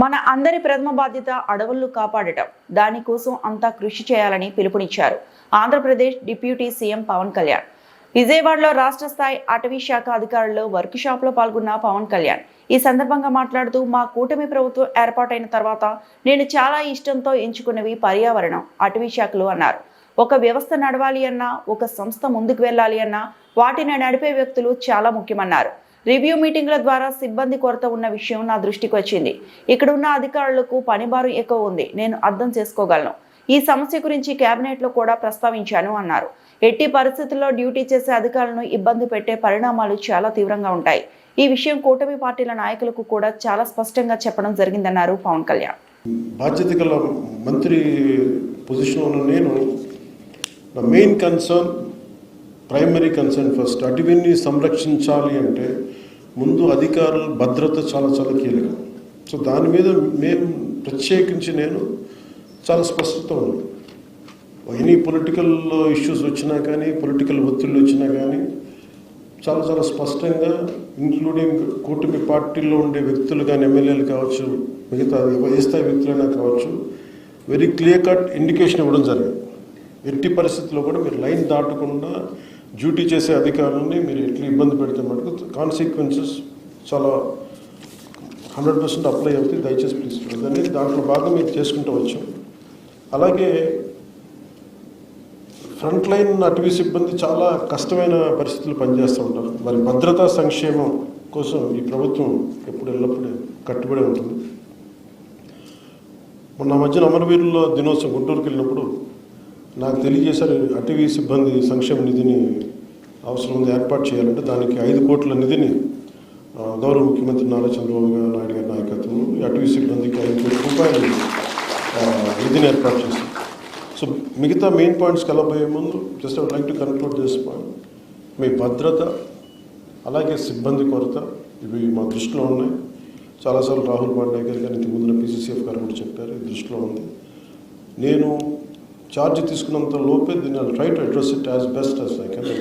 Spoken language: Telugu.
మన అందరి ప్రథమ బాధ్యత అడవులను కాపాడటం. దానికోసం అంతా కృషి చేయాలని పిలుపునిచ్చారు ఆంధ్రప్రదేశ్ డిప్యూటీ సీఎం పవన్ కళ్యాణ్. విజయవాడలో రాష్ట్ర స్థాయి అటవీ శాఖ అధికారులు వర్క్ షాప్ లో పాల్గొన్న పవన్ కళ్యాణ్ ఈ సందర్భంగా మాట్లాడుతూ, మా కూటమి ప్రభుత్వం ఏర్పాటైన తర్వాత నేను చాలా ఇష్టంతో ఎంచుకున్నవి పర్యావరణం, అటవీ శాఖలు అన్నారు. ఒక వ్యవస్థ నడవాలి అన్నా, ఒక సంస్థ ముందుకు వెళ్ళాలి అన్నా వాటిని నడిపే వ్యక్తులు చాలా ముఖ్యమన్నారు. రివ్యూ మీటింగ్ల ద్వారా సిబ్బంది కొరత ఉన్న విషయం నా దృష్టికి వచ్చింది. ఇక్కడ ఉన్న అధికారులకు పనిభారం ఎక్కువ ఉంది, నేను అర్థం చేసుకోగలను. ఈ సమస్య గురించి కేబినెట్లో కూడా ప్రస్తావించాను అన్నారు. ఎట్టి పరిస్థితుల్లో డ్యూటీ చేసే అధికారులను ఇబ్బంది పెట్టే పరిణామాలు చాలా తీవ్రంగా ఉంటాయి. ఈ విషయం కూటమి పార్టీల నాయకులకు కూడా చాలా స్పష్టంగా చెప్పడం జరిగిందన్నారు పవన్ కళ్యాణ్. బాధ్యత గల మంత్రి పొజిషన్లో ఉన్న నేను, నా main concern, primary concern first అటవీని సంరక్షించాలి అంటే ముందు అధికారుల భద్రత చాలా చాలా కీలకం. సో దాని మీద మేము ప్రత్యేకించి నేను చాలా స్పష్టత ఉంది. ఎనీ పొలిటికల్ ఇష్యూస్ వచ్చినా కానీ, పొలిటికల్ ఒత్తిళ్ళు వచ్చినా కానీ చాలా చాలా స్పష్టంగా, ఇంక్లూడింగ్ కూటమి పార్టీల్లో ఉండే వ్యక్తులు కానీ, ఎమ్మెల్యేలు కావచ్చు, మిగతా ఏ స్థాయి వ్యక్తులైనా కావచ్చు, వెరీ క్లియర్ కట్ ఇండికేషన్ ఇవ్వడం జరిగింది. ఎట్టి పరిస్థితుల్లో కూడా మీరు లైన్ దాటకుండా డ్యూటీ చేసే అధికారులని మీరు ఎట్లా ఇబ్బంది పెడితే మటుకు కాన్సిక్వెన్సెస్ చాలా 100% అప్లై అవుతాయి. దయచేసి ప్లీజ్ అనేది దాంట్లో భాగం మీరు చేసుకుంటూ వచ్చాం. అలాగే ఫ్రంట్ లైన్ అటవీ సిబ్బంది చాలా కష్టమైన పరిస్థితులు పనిచేస్తూ ఉంటారు. మరి భద్రతా సంక్షేమం కోసం ఈ ప్రభుత్వం ఎల్లప్పుడూ కట్టుబడి ఉంటుంది. మొన్న మధ్యన అమరవీరుల దినోత్సవం గుంటూరుకి వెళ్ళినప్పుడు నాకు తెలియజేశారు, అటవీ సిబ్బంది సంక్షేమ నిధిని అవసరం ఉంది, ఏర్పాటు చేయాలంటే దానికి 5 కోట్ల నిధిని గౌరవ ముఖ్యమంత్రి నారా చంద్రబాబు నాయుడు గారి నాయకత్వంలో అటవీ సిబ్బందికి 5 కోట్ల రూపాయలు నిధిని ఏర్పాటు చేశారు. సో మిగతా మెయిన్ పాయింట్స్కి వెళ్ళబోయే ముందు just I would like to conclude this point. మీ భద్రత అలాగే సిబ్బంది కొరత ఇవి మా దృష్టిలో ఉన్నాయి. చాలాసార్లు రాహుల్ పాండే గారు కానీ, ఇంతకు ముందున PCCF గారు కూడా చెప్పారు, ఈ దృష్టిలో ఉంది. నేను ఛార్జ్ తీసుకున్నంత లోపే దీన్ని try to address it as best as I can.